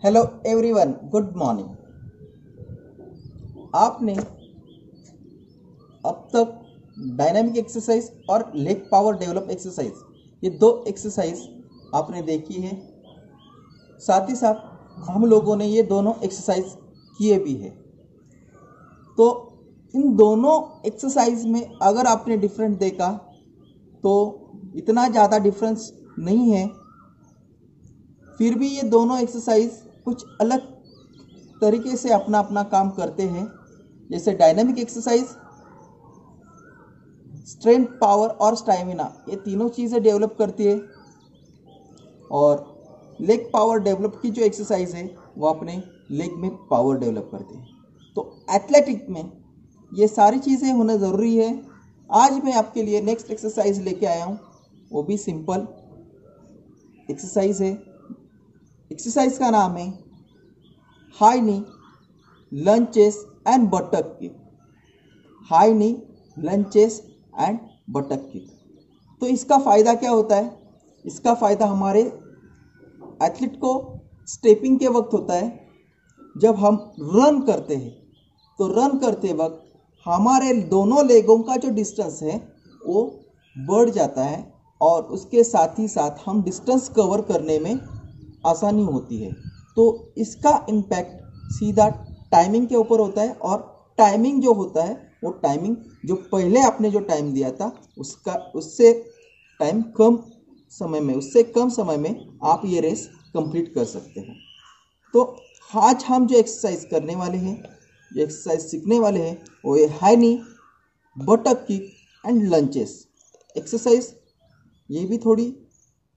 Hello everyone, good morning. आपने अब तक डायनामिक एक्सरसाइज और लेग पावर डेवलप एक्सरसाइज, ये दो एक्सरसाइज आपने देखी है। साथ ही साथ हम लोगों ने ये दोनों एक्सरसाइज किए भी है। तो इन दोनों एक्सरसाइज में अगर आपने डिफरेंट देखा तो इतना ज़्यादा डिफरेंस नहीं है। फिर भी ये दोनों एक्सरसाइज कुछ अलग तरीके से अपना अपना काम करते हैं। जैसे डायनामिक एक्सरसाइज स्ट्रेंथ, पावर और स्टैमिना, ये तीनों चीज़ें डेवलप करती है। और लेग पावर डेवलप की जो एक्सरसाइज है वो अपने लेग में पावर डेवलप करते हैं। तो एथलेटिक में ये सारी चीज़ें होना ज़रूरी है। आज मैं आपके लिए नेक्स्ट एक्सरसाइज लेके आया हूँ, वो भी सिंपल एक्सरसाइज है। एक्सरसाइज का नाम है high knee lunches and बटक kick. High knee lunches and बटक kick. तो इसका फ़ायदा क्या होता है? इसका फ़ायदा हमारे एथलीट को स्टेपिंग के वक्त होता है। जब हम रन करते हैं तो रन करते वक्त हमारे दोनों लेगों का जो डिस्टेंस है वो बढ़ जाता है और उसके साथ ही साथ हम डिस्टेंस कवर करने में आसानी होती है। तो इसका इम्पैक्ट सीधा टाइमिंग के ऊपर होता है। और टाइमिंग जो होता है वो टाइमिंग जो पहले आपने जो टाइम दिया था उससे कम समय में आप ये रेस कंप्लीट कर सकते हैं। तो आज हम जो एक्सरसाइज करने वाले हैं, जो एक्सरसाइज सीखने वाले हैं, वो ये high knee बटक kick and lunches exercise. ये भी थोड़ी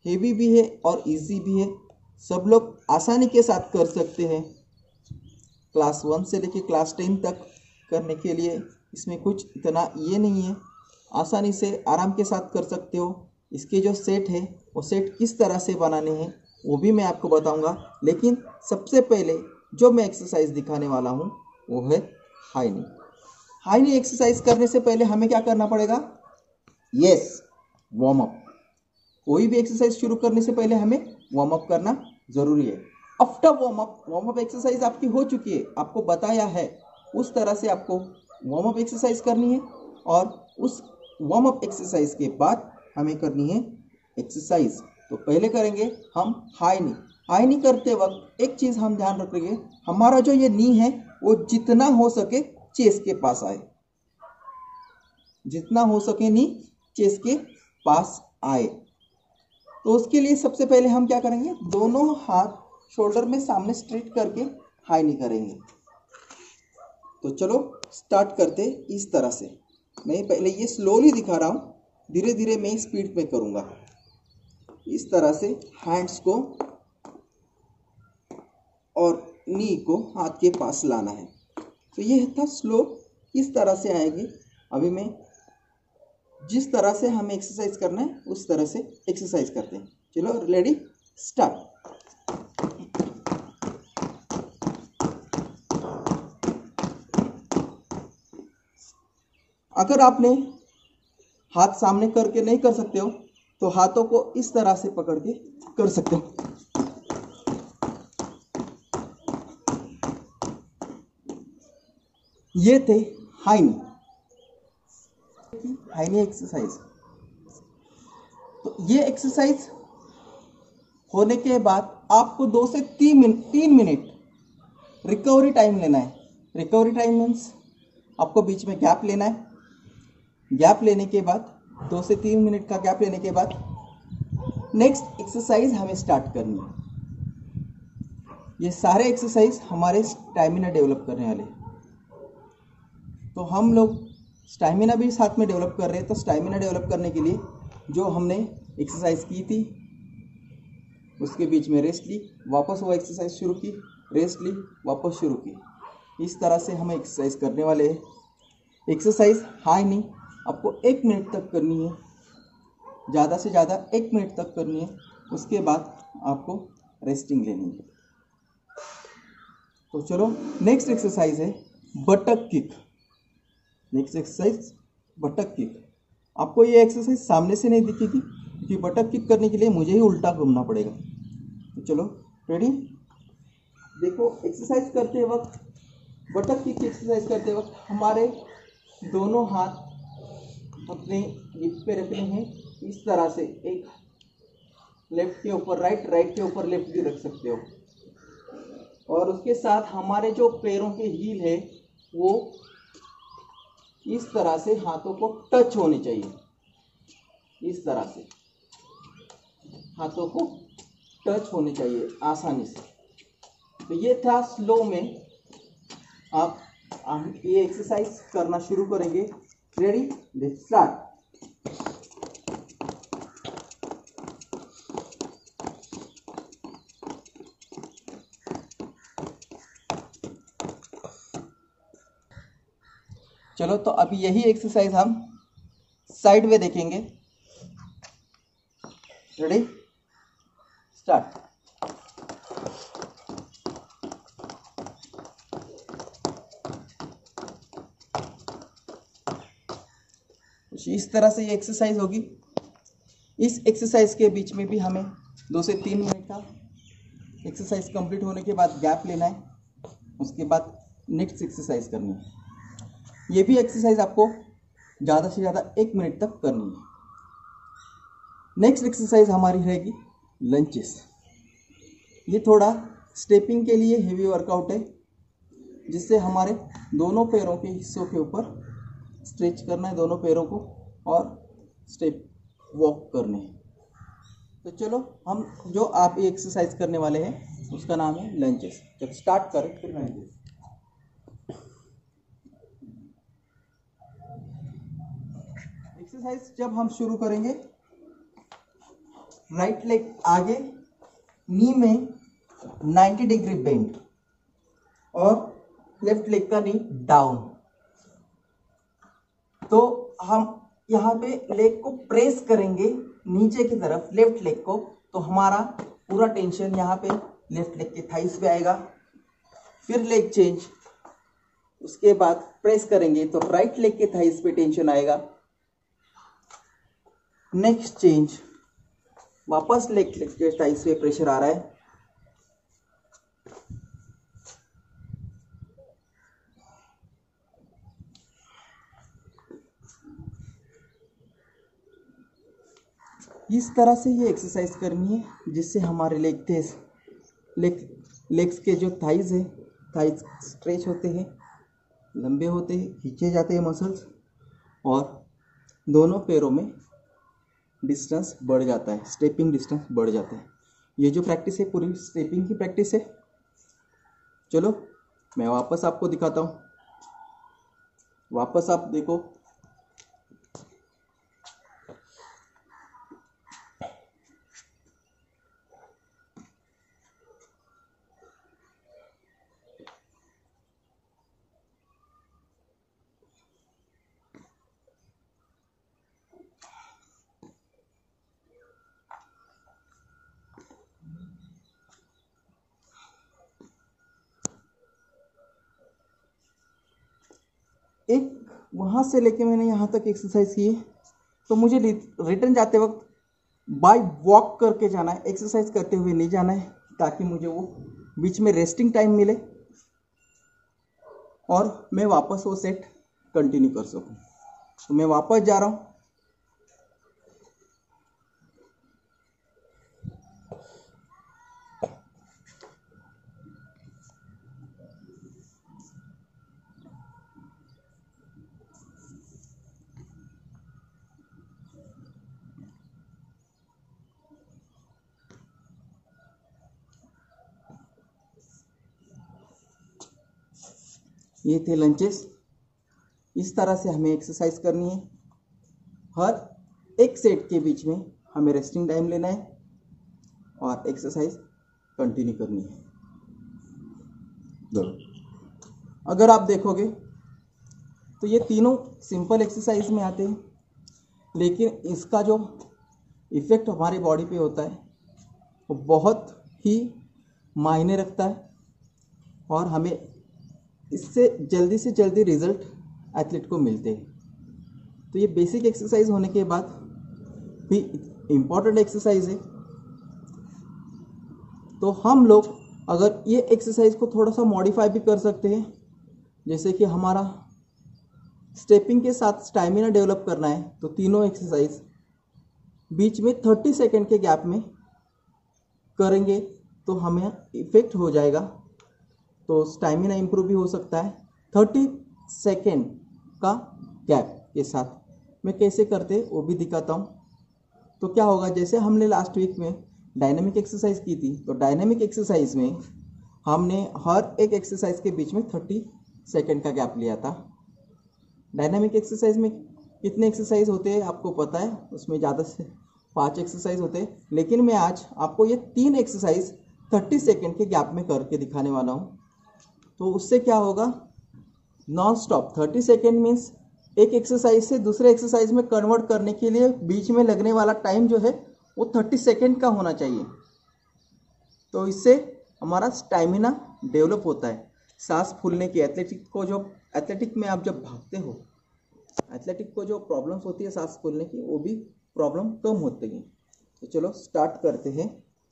हेवी भी है और इजी भी है। सब लोग आसानी के साथ कर सकते हैं। क्लास 1 से लेकर क्लास 10 तक करने के लिए इसमें कुछ इतना ये नहीं है। आसानी से आराम के साथ कर सकते हो। इसके जो सेट है वो सेट किस तरह से बनाने हैं वो भी मैं आपको बताऊंगा। लेकिन सबसे पहले जो मैं एक्सरसाइज दिखाने वाला हूँ वो है हाई नी। हाई नी एक्सरसाइज करने से पहले हमें क्या करना पड़ेगा? Yes, warm up. कोई भी एक्सरसाइज शुरू करने से पहले हमें वार्म अप करना ज़रूरी है। आफ्टर वार्म अप एक्सरसाइज आपकी हो चुकी है, आपको बताया है उस तरह से आपको वार्म अप एक्सरसाइज करनी है। और उस वार्म अप एक्सरसाइज के बाद हमें करनी है एक्सरसाइज। तो पहले करेंगे हम हाई नी। हाई नी करते वक्त एक चीज़ हम ध्यान रखेंगे, हमारा जो ये नी है वो जितना हो सके चेस्ट के पास आए। जितना हो सके नी चेस्ट के पास आए। तो उसके लिए सबसे पहले हम क्या करेंगे, दोनों हाथ शोल्डर में सामने स्ट्रेट करके हाई नी करेंगे। तो चलो स्टार्ट करते इस तरह से। मैं पहले ये स्लोली दिखा रहा हूँ, धीरे धीरे मैं स्पीड में करूँगा। इस तरह से हैंड्स को और नी को हाथ के पास लाना है। तो ये था स्लो, इस तरह से आएगी। अभी मैं जिस तरह से हमें एक्सरसाइज करना है उस तरह से एक्सरसाइज करते हैं। चलो रेडी, स्टार्ट। अगर आपने हाथ सामने करके नहीं कर सकते हो तो हाथों को इस तरह से पकड़ के कर सकते हो। ये थे हाई नी एक्सरसाइज। तो ये एक्सरसाइज होने के बाद आपको 2 से 3 मिनट रिकवरी टाइम लेना है। रिकवरी टाइम मीन्स आपको बीच में गैप लेना है। गैप लेने के बाद 2 से 3 मिनट का गैप लेने के बाद नेक्स्ट एक्सरसाइज हमें स्टार्ट करनी है। ये सारे एक्सरसाइज हमारे स्टैमिना डेवलप करने वाले हैं। तो हम लोग स्टैमिना भी साथ में डेवलप कर रहे हैं। तो स्टैमिना डेवलप करने के लिए जो हमने एक्सरसाइज की थी उसके बीच में रेस्ट ली, वापस वो एक्सरसाइज शुरू की, रेस्ट ली, वापस शुरू की। इस तरह से हम एक्सरसाइज करने वाले हैं। एक्सरसाइज हाई नी आपको 1 मिनट तक करनी है, ज़्यादा से ज़्यादा 1 मिनट तक करनी है। उसके बाद आपको रेस्टिंग लेनी है। तो चलो नेक्स्ट एक्सरसाइज है बटक किक। Next exercise बटक kick. आपको ये एक्सरसाइज सामने से नहीं दिखेगी क्योंकि बटक किक करने के लिए मुझे ही उल्टा घूमना पड़ेगा। तो चलो रेडी, देखो एक्सरसाइज करते वक्त, बटक की एक्सरसाइज करते वक्त हमारे दोनों हाथ अपने हिप पे रखने हैं इस तरह से, एक लेफ्ट के ऊपर राइट, राइट के ऊपर लेफ्ट भी रख सकते हो। और उसके साथ हमारे जो पैरों के हील है वो इस तरह से हाथों को टच होने चाहिए, इस तरह से हाथों को टच होने चाहिए आसानी से। तो ये था स्लो में। आप ये एक्सरसाइज करना शुरू करेंगे। Ready, let's start. चलो तो अभी यही एक्सरसाइज हम साइड में देखेंगे। Ready, start. इस तरह से ये एक्सरसाइज होगी। इस एक्सरसाइज के बीच में भी हमें 2 से 3 मिनट का एक्सरसाइज कंप्लीट होने के बाद गैप लेना है, उसके बाद नेक्स्ट एक्सरसाइज करनी है। ये भी एक्सरसाइज आपको ज़्यादा से ज़्यादा 1 मिनट तक करनी है। नेक्स्ट एक्सरसाइज हमारी रहेगी लंचेस। ये थोड़ा स्टेपिंग के लिए हेवी वर्कआउट है, जिससे हमारे दोनों पैरों के हिस्सों के ऊपर स्ट्रेच करना है, दोनों पैरों को, और स्टेप वॉक करने हैं। तो चलो हम जो आप ये एक्सरसाइज करने वाले हैं उसका नाम है लंचेस। जब स्टार्ट करें फिर लंचेस। एक्सरसाइज जब हम शुरू करेंगे, राइट लेग आगे, नी में 90 डिग्री बेंड और लेफ्ट लेग का नी डाउन। तो हम यहाँ पे लेग को प्रेस करेंगे नीचे की तरफ, लेफ्ट लेग को, तो हमारा पूरा टेंशन यहाँ पे लेफ्ट लेग के थाइस पे आएगा। फिर लेग चेंज, उसके बाद प्रेस करेंगे तो राइट लेग के थाइस पे टेंशन आएगा। नेक्स्ट चेंज, वापस लेग के थाइस पे प्रेशर आ रहा है। इस तरह से ये एक्सरसाइज करनी है, जिससे हमारे लेग्स के जो थाइज है, थाइज स्ट्रेच होते हैं, लंबे होते हैं, खींचे जाते हैं मसल्स, और दोनों पैरों में डिस्टेंस बढ़ जाता है, स्टेपिंग डिस्टेंस बढ़ जाता है। ये जो प्रैक्टिस है पूरी स्टेपिंग की प्रैक्टिस है। चलो मैं वापस आपको दिखाता हूँ, वापस आप देखो। एक वहाँ से लेके मैंने यहाँ तक एक्सरसाइज की है, तो मुझे रिटर्न जाते वक्त बाय वॉक करके जाना है, एक्सरसाइज करते हुए नहीं जाना है, ताकि मुझे वो बीच में रेस्टिंग टाइम मिले और मैं वापस वो सेट कंटिन्यू कर सकूँ। तो मैं वापस जा रहा हूँ। ये थे लंचेस। इस तरह से हमें एक्सरसाइज करनी है। हर एक सेट के बीच में हमें रेस्टिंग टाइम लेना है और एक्सरसाइज कंटिन्यू करनी है। अगर आप देखोगे तो ये तीनों सिंपल एक्सरसाइज में आते हैं, लेकिन इसका जो इफ़ेक्ट हमारी बॉडी पे होता है वो बहुत ही मायने रखता है, और हमें इससे जल्दी से जल्दी रिजल्ट एथलीट को मिलते हैं। तो ये बेसिक एक्सरसाइज होने के बाद भी इम्पॉर्टेंट एक्सरसाइज है। तो हम लोग अगर ये एक्सरसाइज को थोड़ा सा मॉडिफाई भी कर सकते हैं, जैसे कि हमारा स्टेपिंग के साथ स्टैमिना डेवलप करना है, तो तीनों एक्सरसाइज बीच में 30 सेकेंड के गैप में करेंगे तो हमें इफेक्ट हो जाएगा, तो स्टैमिना इंप्रूव भी हो सकता है। 30 सेकेंड का गैप के साथ मैं कैसे करते वो भी दिखाता हूँ। तो क्या होगा, जैसे हमने लास्ट वीक में डायनामिक एक्सरसाइज की थी, तो डायनामिक एक्सरसाइज में हमने हर एक एक्सरसाइज के बीच में 30 सेकेंड का गैप लिया था। डायनामिक एक्सरसाइज में कितने एक्सरसाइज होते हैं आपको पता है, उसमें ज़्यादा से 5 एक्सरसाइज होते हैं, लेकिन मैं आज आपको ये 3 एक्सरसाइज 30 सेकेंड के गैप में करके दिखाने वाला हूँ। तो उससे क्या होगा, नॉन स्टॉप 30 सेकेंड मीन्स एक एक्सरसाइज से दूसरे एक्सरसाइज में कन्वर्ट करने के लिए बीच में लगने वाला टाइम जो है वो 30 सेकेंड का होना चाहिए। तो इससे हमारा स्टैमिना डेवलप होता है। सांस फूलने की एथलेटिक में आप जब भागते हो, एथलेटिक को जो प्रॉब्लम्स होती है सांस फूलने की, वो भी प्रॉब्लम कम होती है। तो चलो स्टार्ट करते हैं।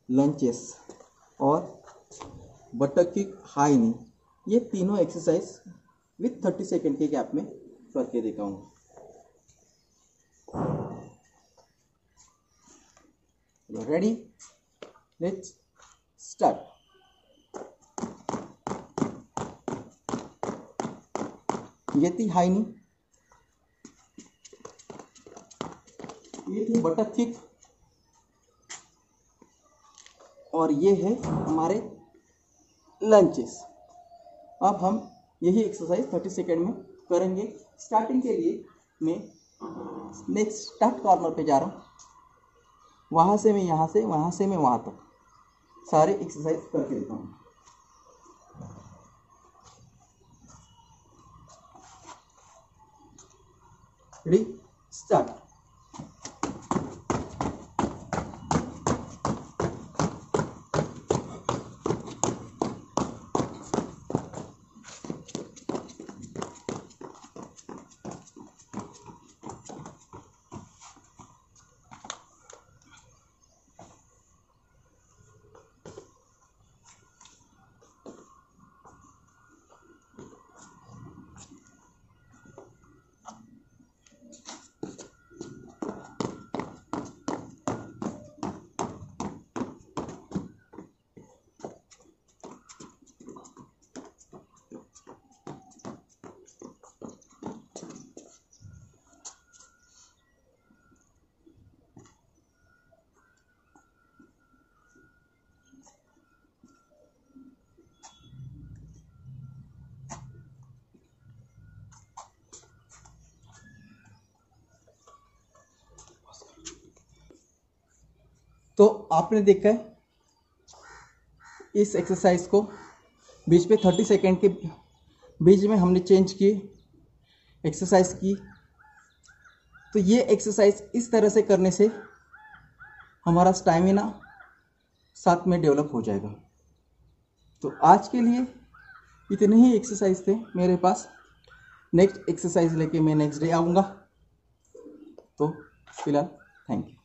लंचेस और बटक किक, हाई नी, ये तीनों एक्सरसाइज विथ 30 सेकेंड के गैप में करके दिखाऊंगा। Ready, let's start. ये थी हाई नी, ये थी बटक किक, और ये है हमारे लंचेस। अब हम यही एक्सरसाइज 30 सेकेंड में करेंगे। स्टार्टिंग के लिए मैं नेक्स्ट स्टार्ट कॉर्नर पे जा रहा हूँ, वहाँ से मैं यहाँ से, वहाँ से मैं वहाँ तक सारे एक्सरसाइज करके देता हूँ। Ready, start. तो आपने देखा है इस एक्सरसाइज को बीच में 30 सेकेंड के बीच में हमने चेंज की एक्सरसाइज की। तो ये एक्सरसाइज इस तरह से करने से हमारा स्टैमिना साथ में डेवलप हो जाएगा। तो आज के लिए इतने ही एक्सरसाइज थे मेरे पास। नेक्स्ट एक्सरसाइज लेके मैं नेक्स्ट डे आऊँगा। तो फिलहाल थैंक यू।